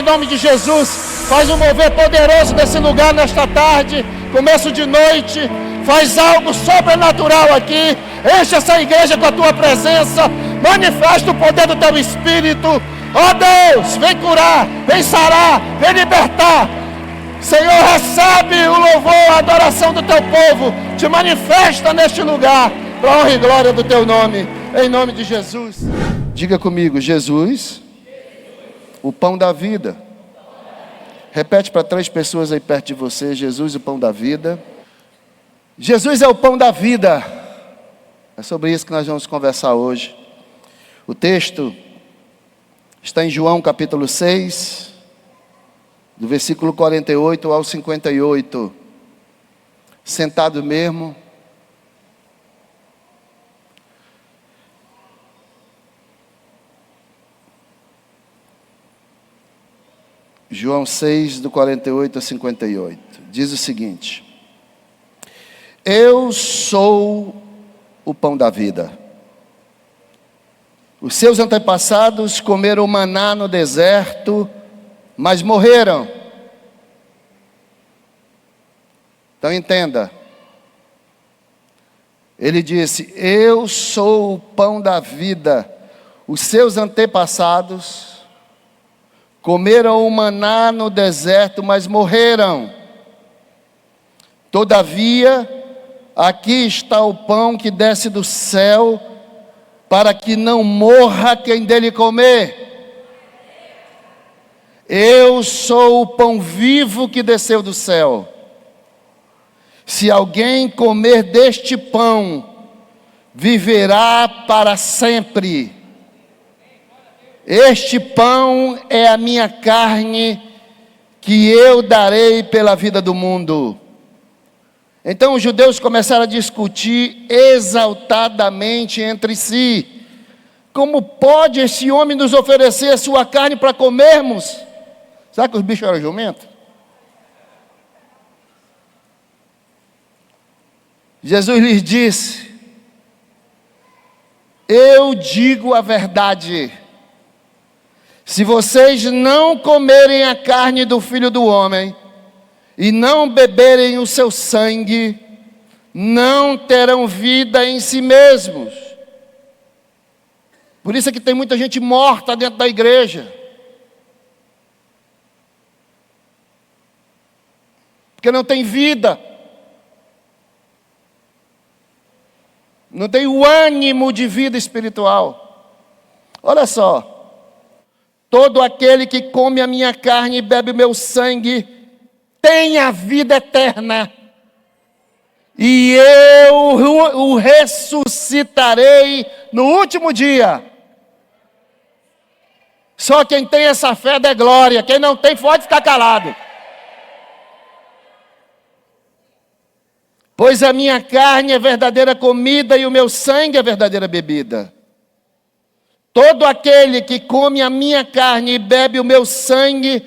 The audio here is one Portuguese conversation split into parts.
em nome de Jesus. Faz um mover poderoso desse lugar nesta tarde, começo de noite. Faz algo sobrenatural aqui. Enche essa igreja com a tua presença. Manifesta o poder do teu Espírito. Ó Deus, vem curar, vem sarar, vem libertar. Senhor, recebe o louvor, a adoração do teu povo. Te manifesta neste lugar, para a honra e glória do teu nome. Em nome de Jesus. Diga comigo: Jesus, o pão da vida. Repete para 3 pessoas aí perto de você: Jesus, o pão da vida. Jesus é o pão da vida. É sobre isso que nós vamos conversar hoje. O texto está em João capítulo 6, do versículo 48 ao 58. Sentado mesmo. João 6, do 48 a 58. Diz o seguinte: Eu sou o pão da vida. Os seus antepassados comeram maná no deserto, mas morreram. Então entenda. Ele disse: Eu sou o pão da vida. Os seus antepassados comeram o maná no deserto, mas morreram. Todavia, aqui está o pão que desce do céu, para que não morra quem dele comer. Eu sou o pão vivo que desceu do céu. Se alguém comer deste pão, viverá para sempre. Este pão é a minha carne, que eu darei pela vida do mundo. Então os judeus começaram a discutir exaltadamente entre si: como pode esse homem nos oferecer a sua carne para comermos? Será que os bichos eram jumento? Jesus lhes disse: eu digo a verdade. Se vocês não comerem a carne do Filho do Homem e não beberem o seu sangue, não terão vida em si mesmos. Por isso é que tem muita gente morta dentro da igreja. Porque não tem vida. Não tem o ânimo de vida espiritual. Olha só. Todo aquele que come a minha carne e bebe o meu sangue tem a vida eterna. E eu o ressuscitarei no último dia. Só quem tem essa fé dá glória. Quem não tem pode ficar calado. Pois a minha carne é verdadeira comida e o meu sangue é verdadeira bebida. Todo aquele que come a minha carne e bebe o meu sangue,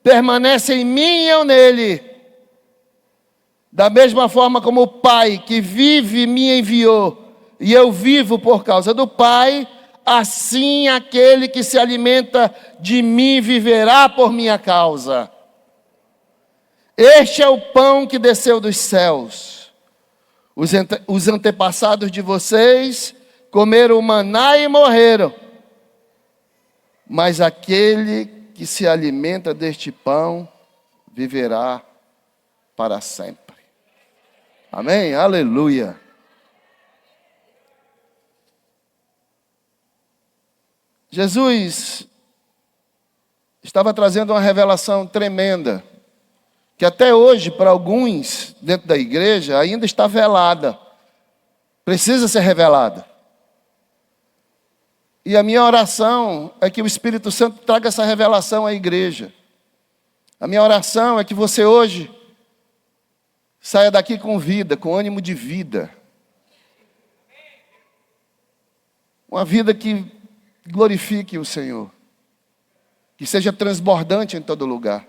permanece em mim e eu nele. Da mesma forma como o Pai que vive me enviou, e eu vivo por causa do Pai, assim aquele que se alimenta de mim viverá por minha causa. Este é o pão que desceu dos céus. Os antepassados de vocês comeram o maná e morreram. Mas aquele que se alimenta deste pão viverá para sempre. Amém? Aleluia. Jesus estava trazendo uma revelação tremenda, que até hoje, para alguns dentro da igreja, ainda está velada. Precisa ser revelada. E a minha oração é que o Espírito Santo traga essa revelação à igreja. A minha oração é que você hoje saia daqui com vida, com ânimo de vida. Uma vida que glorifique o Senhor. Que seja transbordante em todo lugar.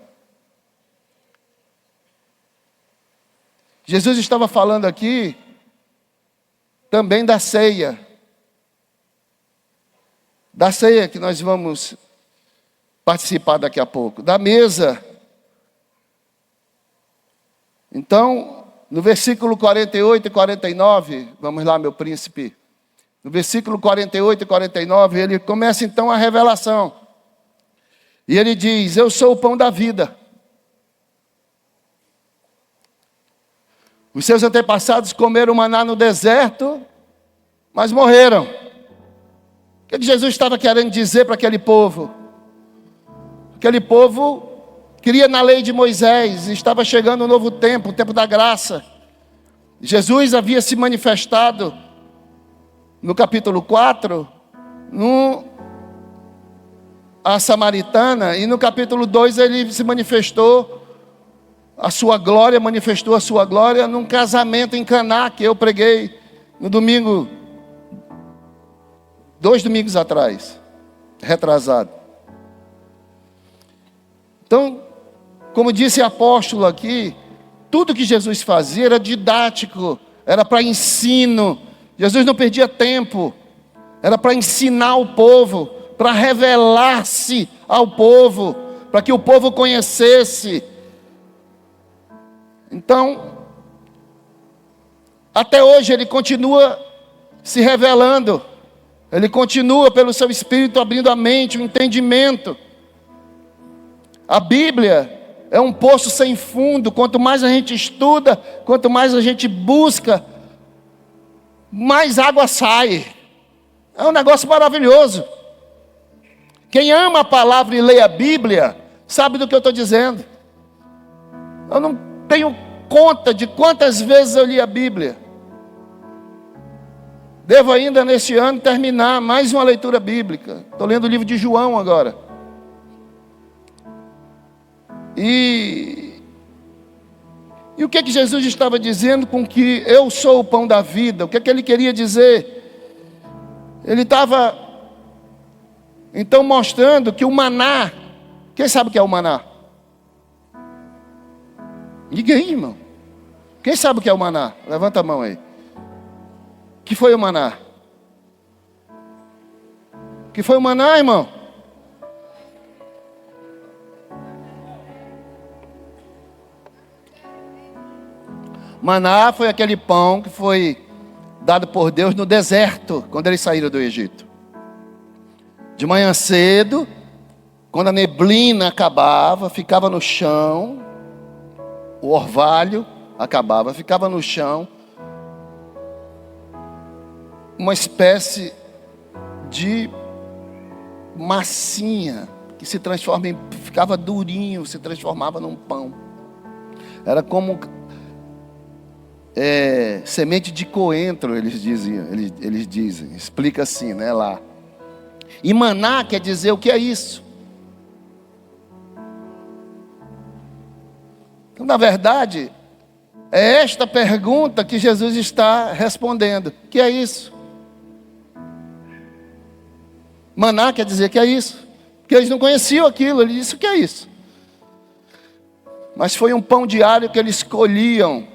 Jesus estava falando aqui também da ceia. Da ceia que nós vamos participar daqui a pouco, da mesa. Então, no versículo 48 e 49, vamos lá, meu príncipe. No versículo 48 e 49, ele começa então a revelação. E ele diz: eu sou o pão da vida. Os seus antepassados comeram maná no deserto, mas morreram. O que Jesus estava querendo dizer para aquele povo? Aquele povo cria na lei de Moisés, estava chegando um novo tempo, o tempo da graça. Jesus havia se manifestado no capítulo 4, a samaritana, e no capítulo 2 ele se manifestou, manifestou a sua glória num casamento em Caná, que eu preguei no domingo, 2 domingos atrás, retrasado. Então, como disse o apóstolo aqui, tudo que Jesus fazia era didático, era para ensino. Jesus não perdia tempo, era para ensinar o povo, para revelar-se ao povo, para que o povo conhecesse. Então, até hoje ele continua se revelando, ele continua pelo seu Espírito abrindo a mente, o entendimento. A Bíblia é um poço sem fundo. Quanto mais a gente estuda, quanto mais a gente busca, mais água sai. É um negócio maravilhoso. Quem ama a palavra e lê a Bíblia, sabe do que eu estou dizendo. Eu não tenho conta de quantas vezes eu li a Bíblia. Devo ainda neste ano terminar mais uma leitura bíblica. Estou lendo o livro de João agora. E o que Jesus estava dizendo com que eu sou o pão da vida? O que ele queria dizer? Ele estava então mostrando que o maná, quem sabe o que é o maná? Ninguém, irmão. Quem sabe o que é o maná? Levanta a mão aí. O que foi o maná? O que foi o maná, irmão? Maná foi aquele pão que foi dado por Deus no deserto, quando eles saíram do Egito. De manhã cedo, quando a neblina acabava, ficava no chão, o orvalho acabava, ficava no chão, uma espécie de massinha, que se transforma ficava durinho, se transformava num pão. Era como semente de coentro, eles dizem, explica assim, né, lá. E maná quer dizer o que é isso? Então, na verdade, é esta pergunta que Jesus está respondendo. O que é isso? Maná quer dizer que é isso. Porque eles não conheciam aquilo, ele disse o que é isso? Mas foi um pão diário que eles colhiam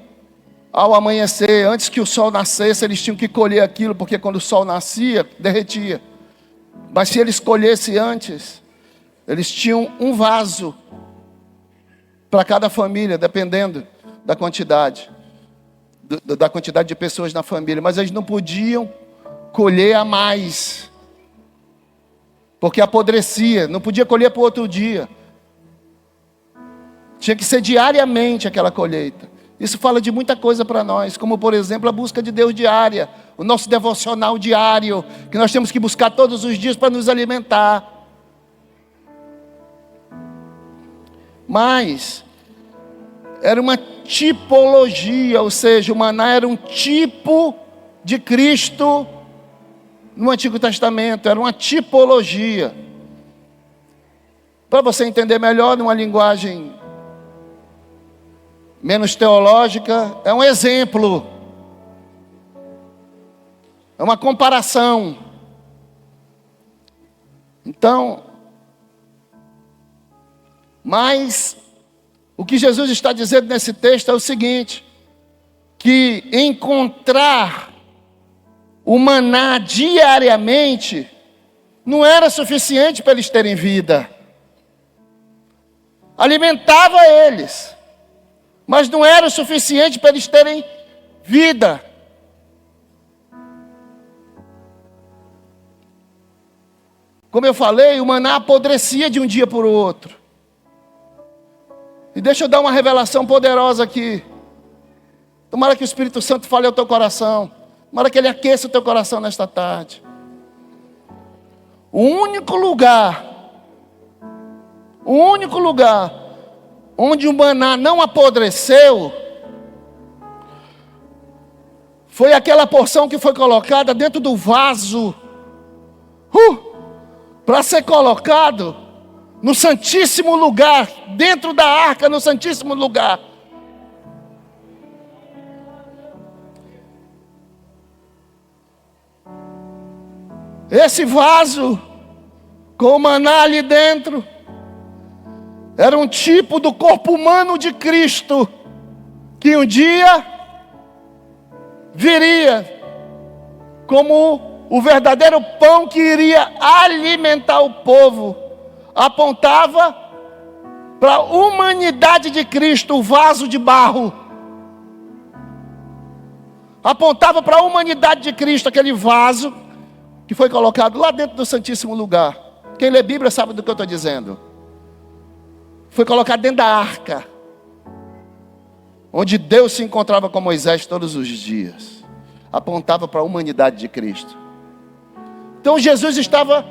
ao amanhecer, antes que o sol nascesse, eles tinham que colher aquilo, porque quando o sol nascia, derretia. Mas se eles colhessem antes, eles tinham um vaso para cada família, dependendo da quantidade, da quantidade de pessoas na família. Mas eles não podiam colher a mais, porque apodrecia, não podia colher para o outro dia. Tinha que ser diariamente aquela colheita. Isso fala de muita coisa para nós, como por exemplo a busca de Deus diária, o nosso devocional diário, que nós temos que buscar todos os dias para nos alimentar. Mas era uma tipologia, ou seja, o maná era um tipo de Cristo no Antigo Testamento, era uma tipologia. Para você entender melhor, numa linguagem menos teológica, é um exemplo, é uma comparação. Então, mas o que Jesus está dizendo nesse texto é o seguinte: que encontrar o maná diariamente não era suficiente para eles terem vida. alimentava eles, mas não era o suficiente para eles terem vida. Como eu falei, o maná apodrecia de um dia para o outro. E deixa eu dar uma revelação poderosa aqui. Tomara que o Espírito Santo fale ao teu coração. Tomara que ele aqueça o teu coração nesta tarde. O único lugar onde o maná não apodreceu foi aquela porção que foi colocada dentro do vaso para ser colocado no Santíssimo Lugar, dentro da arca, no Santíssimo Lugar. Esse vaso com o maná ali dentro era um tipo do corpo humano de Cristo, que um dia viria como o verdadeiro pão que iria alimentar o povo. Apontava para a humanidade de Cristo, o vaso de barro. Apontava para a humanidade de Cristo, aquele vaso que foi colocado lá dentro do Santíssimo Lugar. Quem lê Bíblia sabe do que eu estou dizendo. Foi colocado dentro da arca, onde Deus se encontrava com Moisés todos os dias. Apontava para a humanidade de Cristo. Então Jesus estava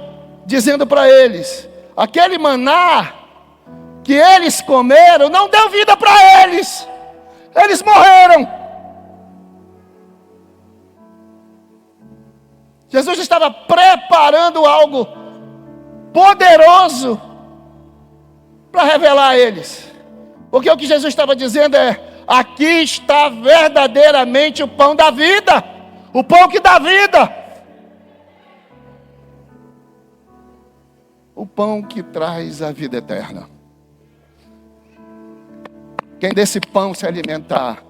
dizendo para eles: aquele maná que eles comeram não deu vida para eles. Eles morreram. Jesus estava preparando algo poderoso para revelar a eles. Porque o que Jesus estava dizendo é: aqui está verdadeiramente o pão da vida. O pão que dá vida. O pão que traz a vida eterna. Quem desse pão se alimentar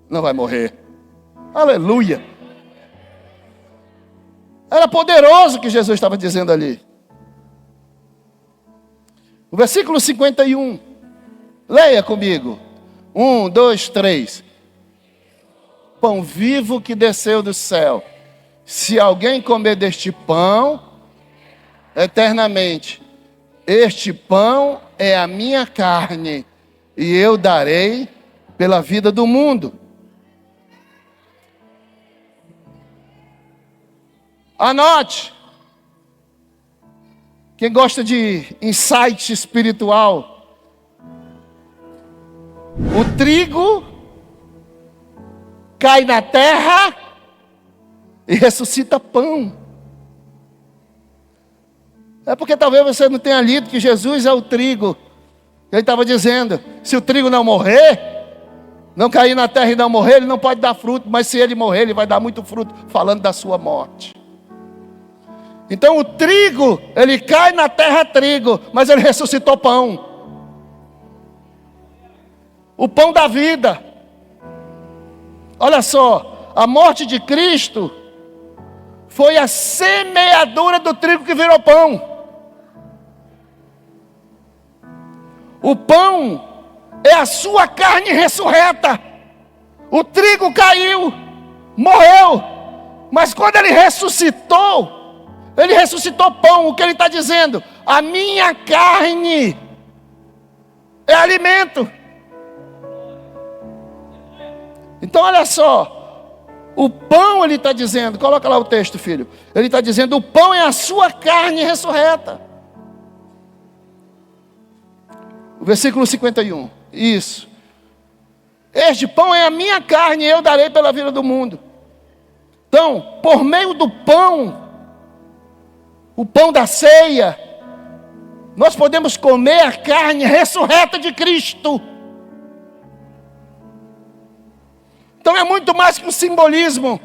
não vai morrer. Aleluia. Era poderoso o que Jesus estava dizendo ali. O versículo 51. Leia comigo. 1, 2, 3. Pão vivo que desceu do céu. Se alguém comer deste pão eternamente, este pão é a minha carne, e eu darei pela vida do mundo. Anote. Quem gosta de insight espiritual, o trigo cai na terra e ressuscita pão. É porque talvez você não tenha lido que Jesus é o trigo. Ele estava dizendo: se o trigo não morrer, não cair na terra e não morrer, ele não pode dar fruto. Mas se ele morrer, ele vai dar muito fruto, falando da sua morte. Então o trigo, ele cai na terra trigo, mas ele ressuscitou pão. O pão da vida. Olha só, a morte de Cristo foi a semeadura do trigo que virou pão. O pão é a sua carne ressurreta. O trigo caiu, morreu, mas quando ele ressuscitou pão. O que ele está dizendo? A minha carne é alimento. Então olha só, o pão ele está dizendo, coloca lá o texto, filho. Ele está dizendo: o pão é a sua carne ressurreta. O versículo 51, isso. Este pão é a minha carne, e eu darei pela vida do mundo. Então, por meio do pão, o pão da ceia, nós podemos comer a carne ressurreta de Cristo. Então é muito mais que um simbolismo.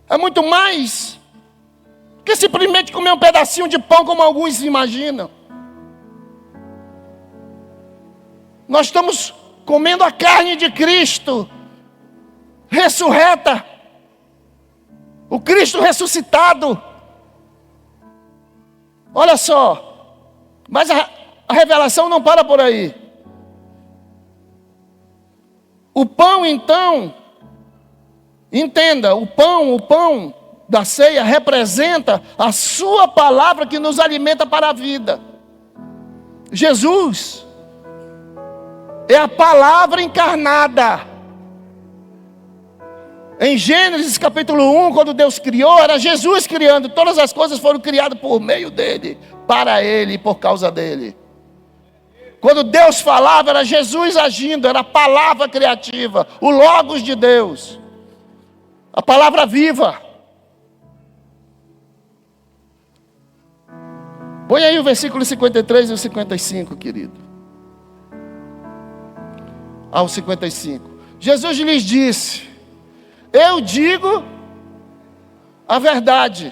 É muito mais que simplesmente comer um pedacinho de pão, como alguns imaginam. Nós estamos comendo a carne de Cristo ressurreta. O Cristo ressuscitado. Olha só. Mas a revelação não para por aí. O pão, então, entenda, o pão da ceia representa a sua palavra que nos alimenta para a vida. Jesus é a palavra encarnada. Em Gênesis capítulo 1, quando Deus criou, era Jesus criando. Todas as coisas foram criadas por meio dele, para ele e por causa dele. Quando Deus falava, era Jesus agindo, era a palavra criativa, o Logos de Deus, a palavra viva. Põe aí o versículo 53 e o 55, querido. Ao 55. Jesus lhes disse: eu digo a verdade.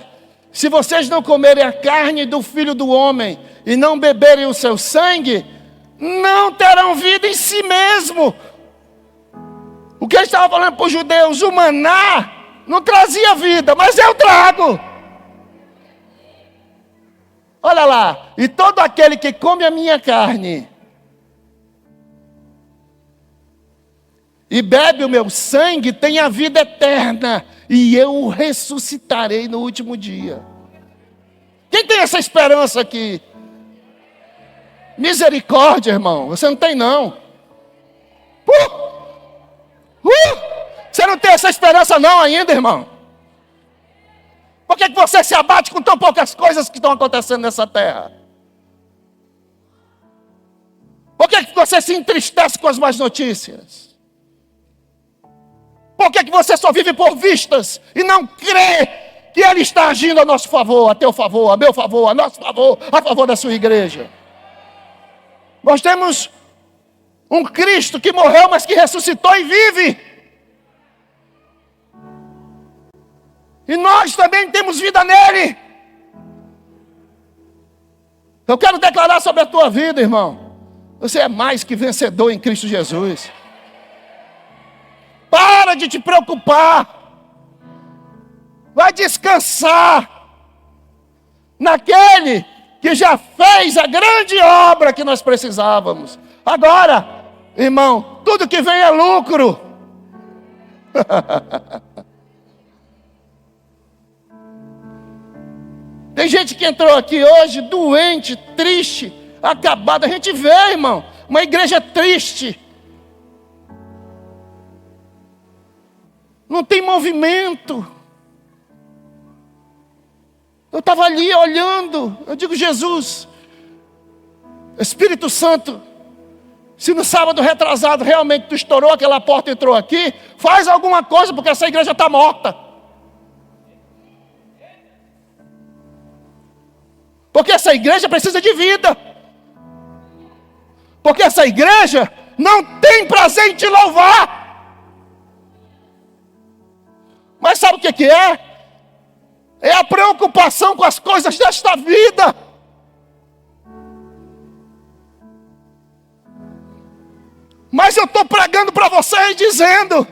Se vocês não comerem a carne do Filho do Homem e não beberem o seu sangue, não terão vida em si mesmo. O que ele estava falando para os judeus? O maná não trazia vida, mas eu trago. Olha lá, e todo aquele que come a minha carne e bebe o meu sangue tem a vida eterna, e eu o ressuscitarei no último dia. Quem tem essa esperança aqui? Misericórdia, irmão, você não tem não. Você não tem essa esperança não ainda, irmão. Por que você se abate com tão poucas coisas que estão acontecendo nessa terra? Por que você se entristece com as más notícias? Por que você só vive por vistas e não crê que Ele está agindo a nosso favor, a teu favor, a meu favor, a nosso favor, a favor da sua igreja? Nós temos um Cristo que morreu, mas que ressuscitou e vive. E nós também temos vida nele. Eu quero declarar sobre a tua vida, irmão. Você é mais que vencedor em Cristo Jesus. Para de te preocupar. Vai descansar naquele que já fez a grande obra que nós precisávamos. Agora, irmão, tudo que vem é lucro. Tem gente que entrou aqui hoje doente, triste, acabada. A gente vê, irmão, uma igreja triste. Não tem movimento. Eu estava ali olhando, eu digo: Jesus, Espírito Santo, se no sábado retrasado realmente tu estourou aquela porta e entrou aqui, faz alguma coisa, porque essa igreja está morta. Porque essa igreja precisa de vida. Porque essa igreja não tem prazer em te louvar. Mas sabe o que é? É a preocupação com as coisas desta vida. Mas eu estou pregando para vocês dizendo: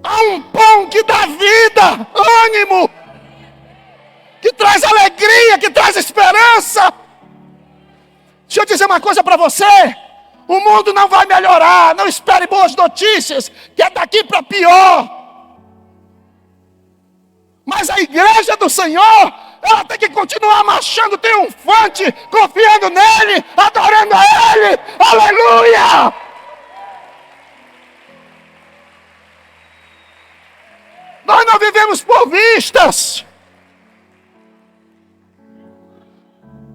há um pão que dá vida, ânimo, que traz alegria, que traz esperança. Deixa eu dizer uma coisa para você: o mundo não vai melhorar. Não espere boas notícias, que é daqui para pior. Mas a igreja do Senhor, ela tem que continuar marchando triunfante, confiando nele, adorando a Ele. Aleluia! Nós não vivemos por vistas.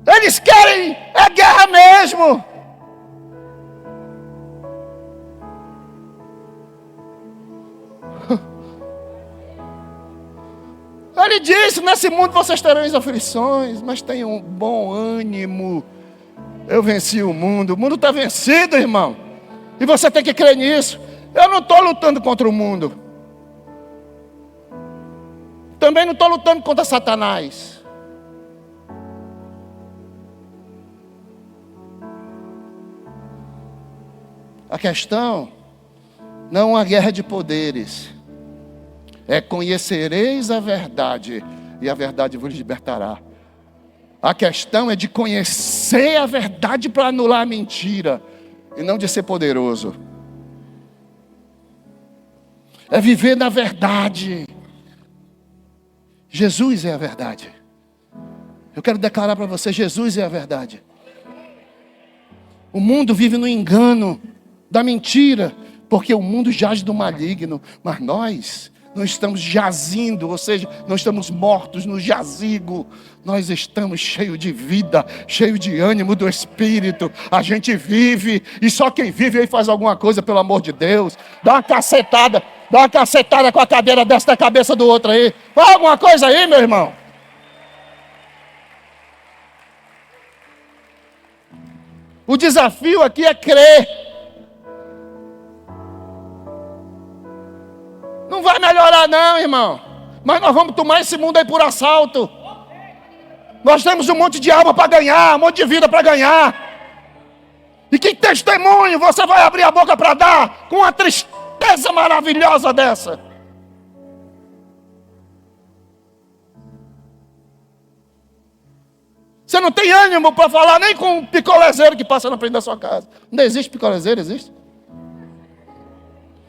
Eles querem é guerra mesmo. Ele disse: nesse mundo vocês terão aflições, mas tenham bom ânimo. Eu venci o mundo está vencido, irmão. E você tem que crer nisso. Eu não estou lutando contra o mundo. Também não estou lutando contra Satanás. A questão não é uma guerra de poderes. É: conhecereis a verdade, e a verdade vos libertará. A questão é de conhecer a verdade para anular a mentira, e não de ser poderoso. É viver na verdade. Jesus é a verdade. Eu quero declarar para você, Jesus é a verdade. O mundo vive no engano da mentira, porque o mundo jaz do maligno, mas nós não estamos jazindo, ou seja, não estamos mortos no jazigo. Nós estamos cheios de vida, cheios de ânimo do Espírito. A gente vive, e só quem vive aí faz alguma coisa, pelo amor de Deus. Dá uma cacetada com a cadeira dessa na cabeça do outro aí. Faz alguma coisa aí, meu irmão. O desafio aqui é crer. Não vai melhorar não, irmão. Mas nós vamos tomar esse mundo aí por assalto. Nós temos um monte de alma para ganhar, um monte de vida para ganhar. E que testemunho você vai abrir a boca para dar com uma tristeza maravilhosa dessa? Você não tem ânimo para falar nem com um picolezeiro que passa na frente da sua casa. Não existe picolezeiro, existe?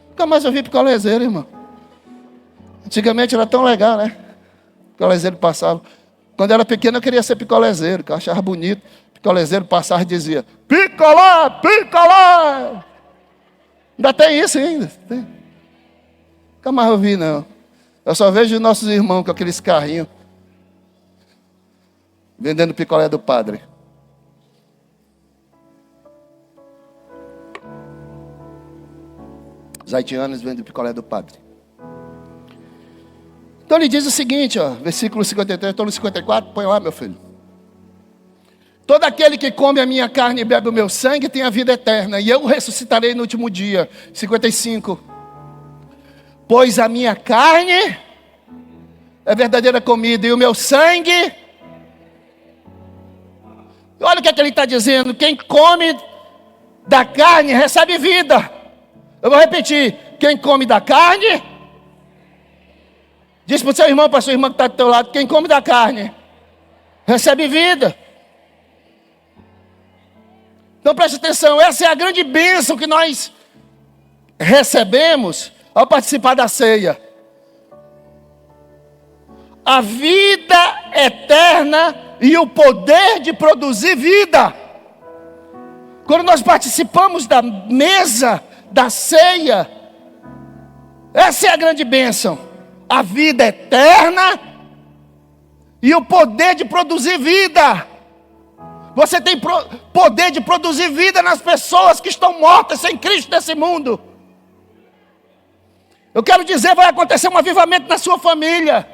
Nunca mais eu vi picolezeiro, irmão. Antigamente era tão legal, né? Picolezeiro passava. Quando eu era pequeno eu queria ser picolezeiro, que eu achava bonito. Picolezeiro passava e dizia: picolé, picolé. Ainda tem isso ainda. Tem. Nunca mais eu vi, não. Eu só vejo nossos irmãos com aqueles carrinhos vendendo picolé do padre. Os haitianos vendem picolé do padre. Então ele diz o seguinte, ó, versículo 53, estou no 54, põe lá, meu filho. Todo aquele que come a minha carne e bebe o meu sangue tem a vida eterna, e eu o ressuscitarei no último dia. 55. Pois a minha carne é verdadeira comida, e o meu sangue... Olha o que ele está dizendo. Quem come da carne recebe vida. Eu vou repetir. Quem come da carne... Diz para o seu irmão, para a sua irmã que está do teu lado. Quem come da carne recebe vida. Então preste atenção. Essa é a grande bênção que nós recebemos ao participar da ceia. A vida eterna e o poder de produzir vida. Quando nós participamos da mesa, da ceia, essa é a grande bênção. A vida eterna e o poder de produzir vida. Você tem poder de produzir vida nas pessoas que estão mortas sem Cristo nesse mundo. Eu quero dizer, vai acontecer um avivamento na sua família.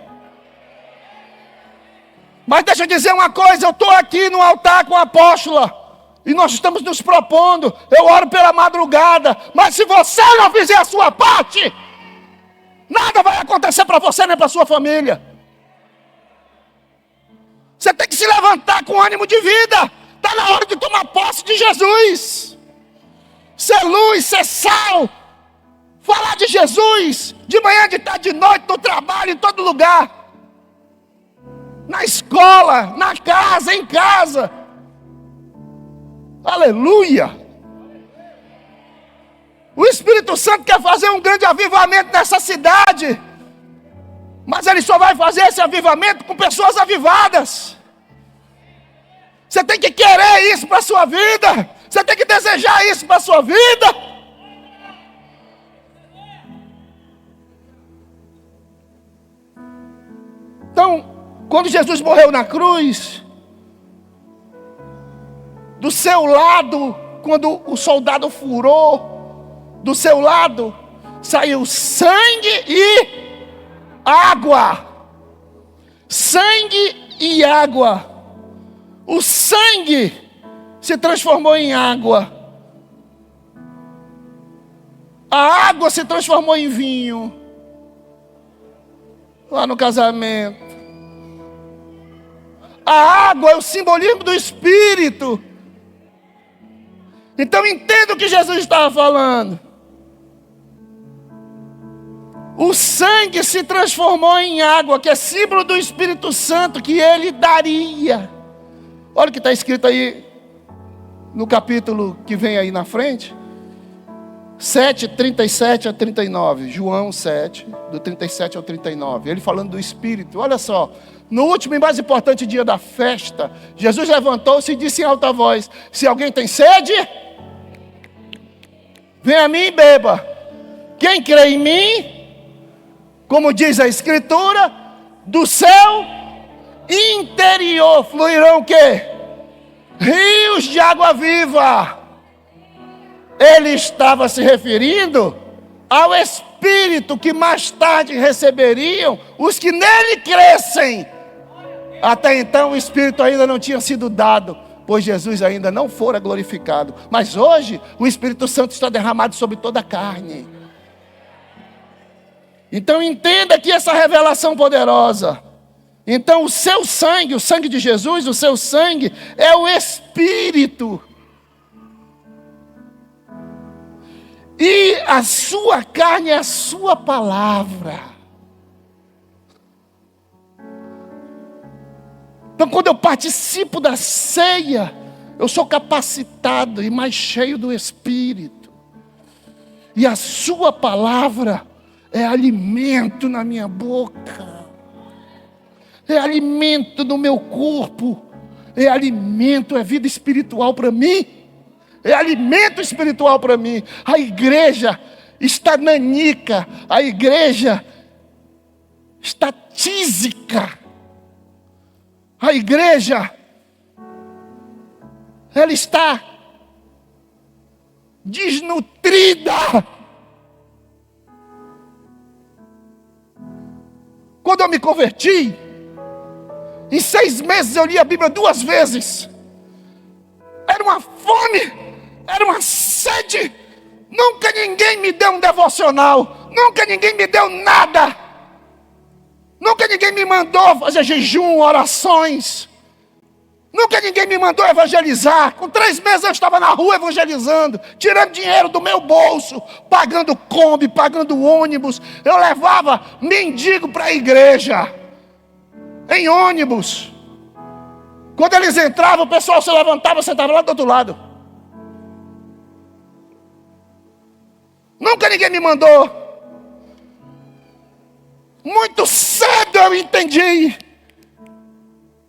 Mas deixa eu dizer uma coisa, eu estou aqui no altar com a apóstola, e nós estamos nos propondo, eu oro pela madrugada, mas se você não fizer a sua parte, nada vai acontecer para você nem para sua família. Você tem que se levantar com ânimo de vida. Está na hora de tomar posse de Jesus. Ser luz, ser sal. Falar de Jesus. De manhã, de tarde, de noite, no trabalho, em todo lugar. Na escola, na casa, em casa. Aleluia. O Espírito Santo quer fazer um grande avivamento nessa cidade. Mas Ele só vai fazer esse avivamento com pessoas avivadas. Você tem que querer isso para a sua vida. Você tem que desejar isso para a sua vida. Então, quando Jesus morreu na cruz, do seu lado, quando o soldado furou, do seu lado saiu sangue e água. Sangue e água. O sangue se transformou em água. A água se transformou em vinho. Lá no casamento. A água é o simbolismo do Espírito. Então entenda o que Jesus estava falando. O sangue se transformou em água, que é símbolo do Espírito Santo que Ele daria. Olha o que está escrito aí no capítulo que vem aí na frente. 7, 37 a 39. João 7, do 37 ao 39. Ele falando do Espírito. Olha só. No último e mais importante dia da festa, Jesus levantou-se e disse em alta voz: se alguém tem sede, vem a mim e beba. Quem crê em mim, como diz a Escritura, do céu interior fluirão o quê? Rios de água viva. Ele estava se referindo ao Espírito que mais tarde receberiam os que nele crescem. Até então o Espírito ainda não tinha sido dado, pois Jesus ainda não fora glorificado. Mas hoje o Espírito Santo está derramado sobre toda a carne. Então entenda que essa revelação poderosa. Então o seu sangue, o sangue de Jesus, o seu sangue é o Espírito. E a sua carne é a sua palavra. Então quando eu participo da ceia, eu sou capacitado e mais cheio do Espírito. E a sua palavra é alimento na minha boca. É alimento no meu corpo. É alimento, é vida espiritual para mim. É alimento espiritual para mim. A igreja está nanica. A igreja está tísica. A igreja, ela está desnutrida. Quando eu me converti, em 6 meses eu li a Bíblia 2 vezes. Era uma fome. Era uma sede. Nunca ninguém me deu um devocional. Nunca ninguém me deu nada. Nunca ninguém me mandou fazer jejum, orações. Nunca ninguém me mandou evangelizar. Com 3 meses eu estava na rua evangelizando, tirando dinheiro do meu bolso, pagando Kombi, pagando ônibus. Eu levava mendigo para a igreja, em ônibus. Quando eles entravam, o pessoal se levantava, sentava lá do outro lado. Nunca ninguém me mandou. Muito cedo eu entendi.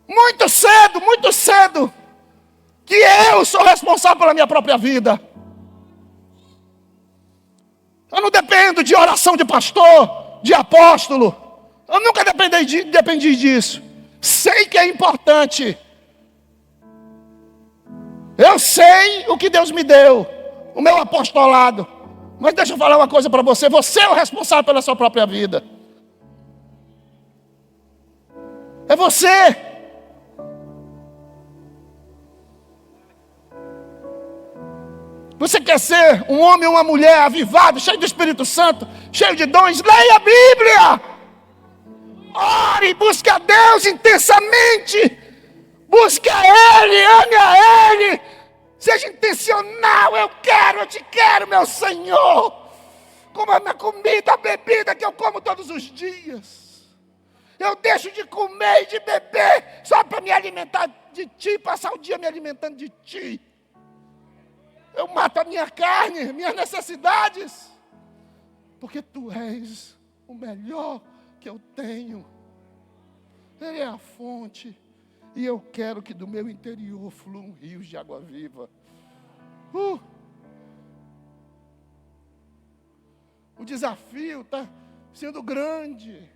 Muito cedo. Que eu sou responsável pela minha própria vida. Eu não dependo de oração de pastor, de apóstolo. Eu nunca dependi disso. Sei que é importante. Eu sei o que Deus me deu. O meu apostolado. Mas deixa eu falar uma coisa para você. Você é o responsável pela sua própria vida. É você. Você quer ser um homem ou uma mulher avivado, cheio do Espírito Santo, cheio de dons? Leia a Bíblia. Ore, busque a Deus intensamente. Busque a Ele, ame a Ele. Seja intencional. Eu te quero, meu Senhor. Como a minha comida, a bebida que eu como todos os dias. Eu deixo de comer e de beber só para me alimentar de Ti, passar o dia me alimentando de Ti. Eu mato a minha carne, minhas necessidades, porque Tu és o melhor que eu tenho. Ele é a fonte. E eu quero que do meu interior fluam rios de água viva. O desafio está sendo grande.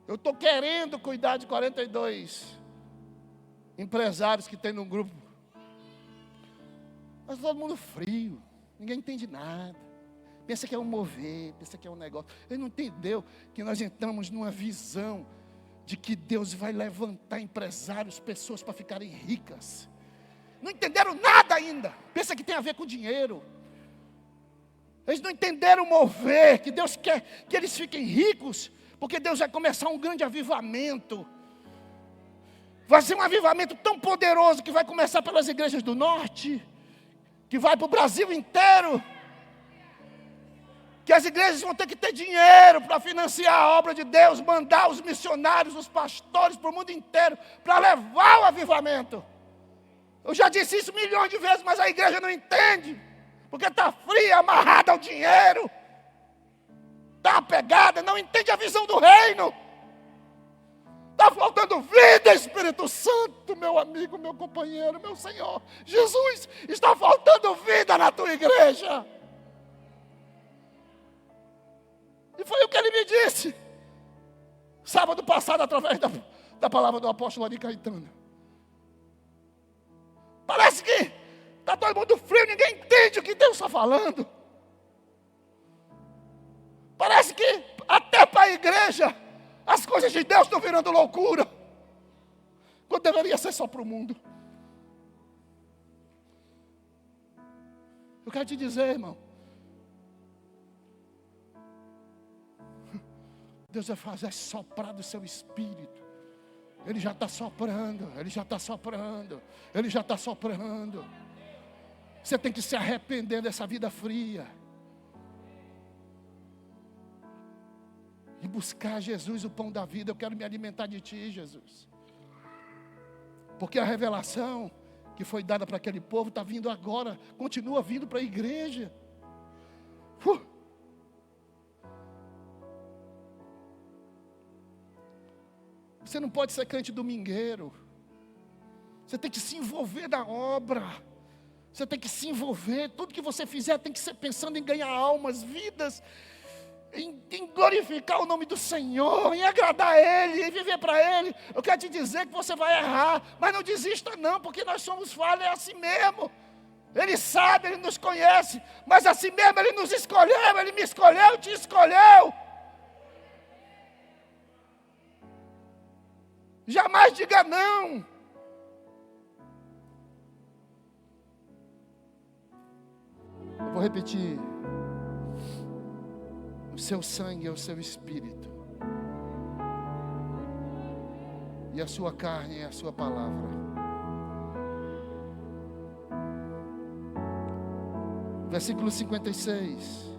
Eu estou querendo cuidar de 42 empresários que tem no grupo. Mas todo mundo frio. Ninguém entende nada. Pensa que é um mover, pensa que é um negócio. Ele não entendeu que nós entramos numa visão de que Deus vai levantar empresários, pessoas para ficarem ricas. Não entenderam nada ainda. Pensa que tem a ver com dinheiro. Eles não entenderam o mover, que Deus quer que eles fiquem ricos, porque Deus vai começar um grande avivamento. Vai ser um avivamento tão poderoso que vai começar pelas igrejas do norte, que vai para o Brasil inteiro. Que que as igrejas vão ter que ter dinheiro para financiar a obra de Deus, mandar os missionários, os pastores para o mundo inteiro, para levar o avivamento. Eu já disse isso milhões de vezes, mas a igreja não entende, porque está fria, amarrada ao dinheiro, está apegada, não entende a visão do reino. Está faltando vida, Espírito Santo, meu amigo, meu companheiro, meu Senhor. Jesus, está faltando vida na tua igreja. E foi o que ele me disse sábado passado, através da palavra do apóstolo Ari Caetano. Parece que está todo mundo frio, ninguém entende o que Deus está falando. Parece que até para a igreja as coisas de Deus estão virando loucura, quando deveria ser só para o mundo. Eu quero te dizer, irmão, Deus vai fazer soprar do seu espírito. Ele já está soprando, Ele já está soprando, Ele já está soprando. Você tem que se arrepender dessa vida fria e buscar Jesus, o pão da vida. Eu quero me alimentar de Ti, Jesus, porque a revelação que foi dada para aquele povo está vindo agora, continua vindo para a igreja. Você não pode ser crente domingueiro. Você tem que se envolver na obra. Você tem que se envolver. Tudo que você fizer tem que ser pensando em ganhar almas, vidas, em glorificar o nome do Senhor, em agradar Ele, em viver para Ele. Eu quero te dizer que você vai errar, mas não desista não, porque nós somos falhos, é assim mesmo. Ele sabe, Ele nos conhece, mas assim mesmo Ele nos escolheu, Ele me escolheu, te escolheu. Jamais diga não. Eu vou repetir. O seu sangue é o seu espírito, e a sua carne é a sua palavra. Versículo 56.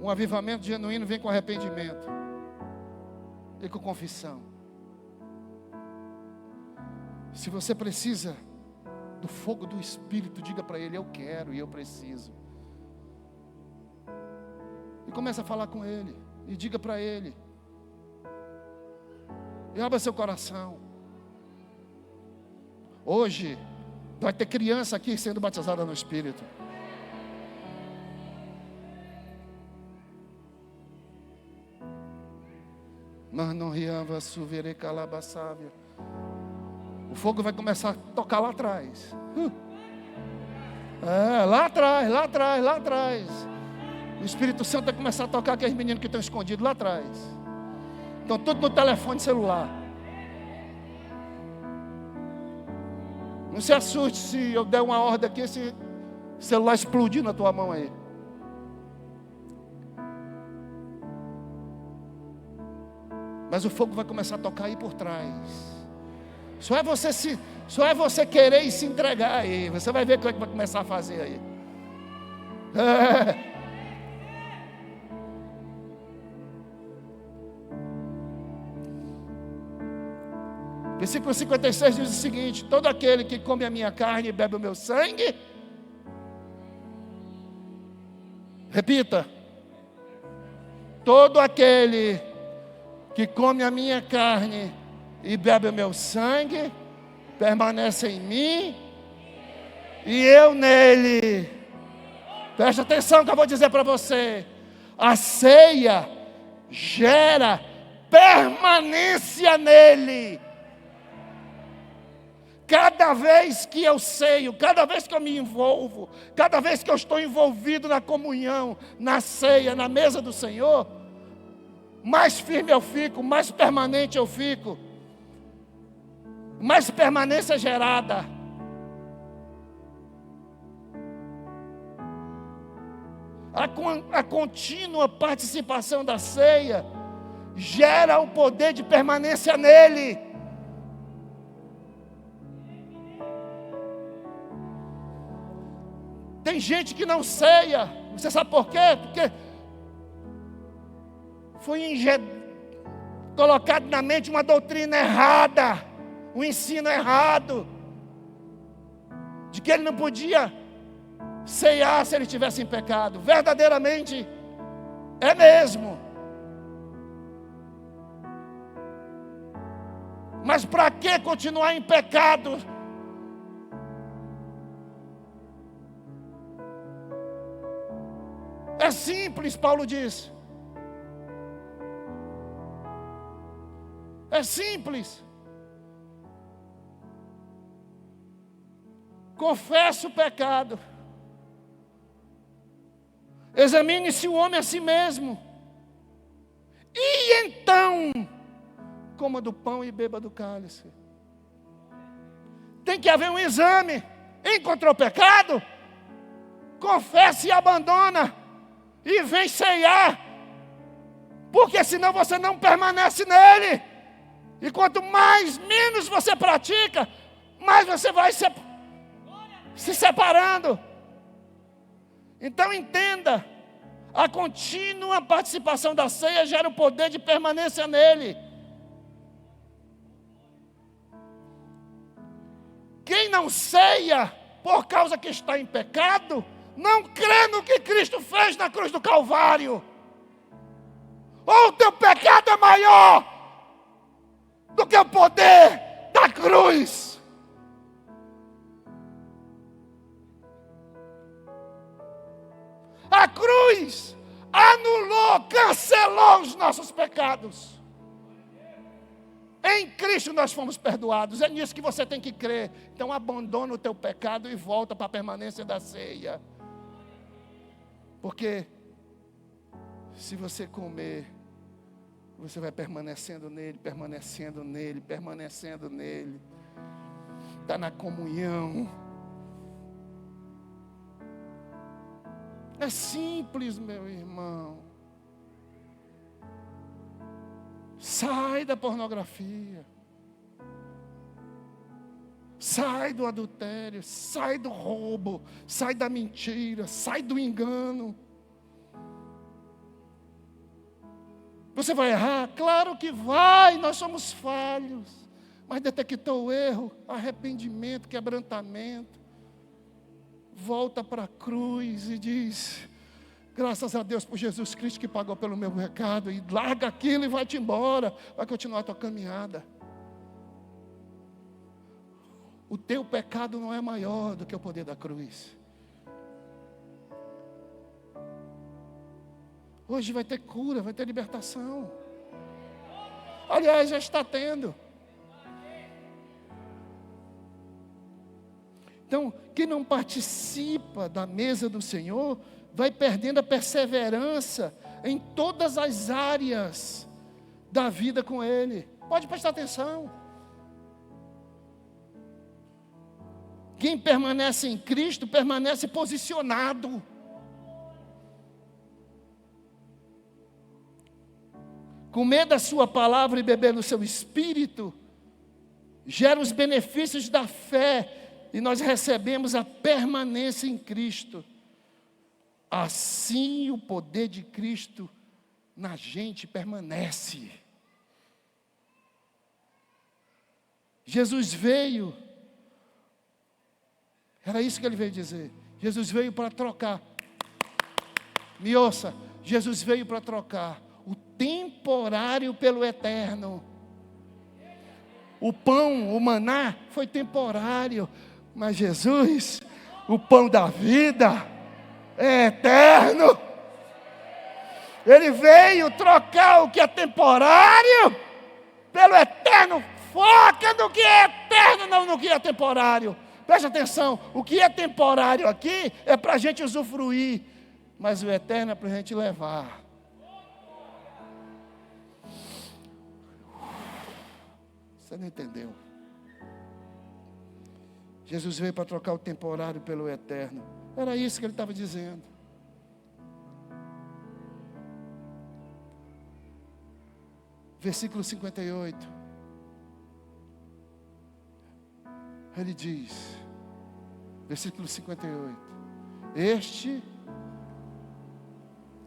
Um avivamento genuíno vem com arrependimento e com confissão. Se você precisa do fogo do Espírito, diga para Ele: eu quero e eu preciso. E comece a falar com Ele, e diga para Ele, e abra seu coração. Hoje vai ter criança aqui sendo batizada no Espírito. Mas não riava suvere calabaçávia. O fogo vai começar a tocar lá atrás. Lá atrás, lá atrás, lá atrás. O Espírito Santo vai começar a tocar aqueles meninos que estão escondidos lá atrás. Estão tudo no telefone celular. Não se assuste se eu der uma ordem aqui, esse celular explodir na tua mão aí. Mas o fogo vai começar a tocar aí por trás. Só é você querer e se entregar aí. Você vai ver o que vai começar a fazer aí. Versículo 56 diz o seguinte: todo aquele que come a minha carne e bebe o meu sangue. Repita. Todo aquele que come a minha carne e bebe o meu sangue, permanece em mim e eu nele. Preste atenção que eu vou dizer para você. A ceia gera permanência nele. Cada vez que eu ceio, cada vez que eu me envolvo, cada vez que eu estou envolvido na comunhão, na ceia, na mesa do Senhor, mais firme eu fico, mais permanente eu fico. Mais permanência gerada. A contínua participação da ceia gera o poder de permanência nele. Tem gente que não ceia, Você sabe por quê? Porque foi colocado na mente uma doutrina errada, um ensino errado, de que ele não podia ceiar se ele estivesse em pecado. Verdadeiramente, é mesmo. Mas para que continuar em pecado? É simples, Paulo diz. É simples. Confesse o pecado. Examine-se o homem a si mesmo. E então, coma do pão e beba do cálice. Tem que haver um exame. Encontrou pecado? Confesse e abandona. E vem ceiar. Porque senão você não permanece nele. E quanto menos você pratica, mais você vai se separando. Então entenda, a contínua participação da ceia gera o poder de permanência nele. Quem não ceia por causa que está em pecado, não crê no que Cristo fez na cruz do Calvário. Ou o teu pecado é maior do que o poder da cruz. A cruz anulou, cancelou os nossos pecados. Em Cristo nós fomos perdoados. É nisso que você tem que crer. Então abandona o teu pecado e volta para a permanência da ceia. Porque se você comer, você vai permanecendo nele, permanecendo nele, permanecendo nele. Está na comunhão. É simples, meu irmão. Sai da pornografia. Sai do adultério, sai do roubo, sai da mentira, sai do engano. Você vai errar? Claro que vai, nós somos falhos. Mas detectou o erro, arrependimento, quebrantamento. Volta para a cruz e diz: graças a Deus por Jesus Cristo que pagou pelo meu pecado. E larga aquilo e vai-te embora. Vai continuar a tua caminhada. O teu pecado não é maior do que o poder da cruz. Hoje vai ter cura, vai ter libertação. Aliás, já está tendo. Então, quem não participa da mesa do Senhor, vai perdendo a perseverança em todas as áreas da vida com Ele. Pode prestar atenção. Quem permanece em Cristo, permanece posicionado. Comer da sua palavra e beber do seu espírito, gera os benefícios da fé, e nós recebemos a permanência em Cristo. Assim o poder de Cristo na gente permanece. Jesus veio, era isso que ele veio dizer. Jesus veio para trocar. Me ouça, Jesus veio para trocar o temporário pelo eterno. O pão, o maná, foi temporário. Mas Jesus, o pão da vida, é eterno. Ele veio trocar o que é temporário pelo eterno. Foca no que é eterno, não no que é temporário. Preste atenção, o que é temporário aqui é para a gente usufruir, mas o eterno é para a gente levar. Você não entendeu? Jesus veio para trocar o temporário pelo eterno. Era isso que ele estava dizendo. Versículo 58. Ele diz, versículo 58. Este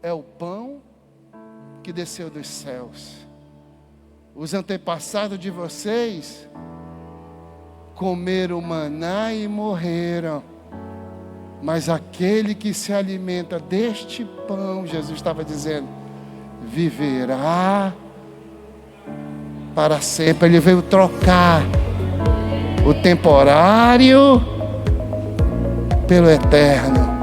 é o pão que desceu dos céus. Os antepassados de vocês comeram maná e morreram. Mas aquele que se alimenta deste pão, Jesus estava dizendo, viverá para sempre. Ele veio trocar o temporário pelo eterno.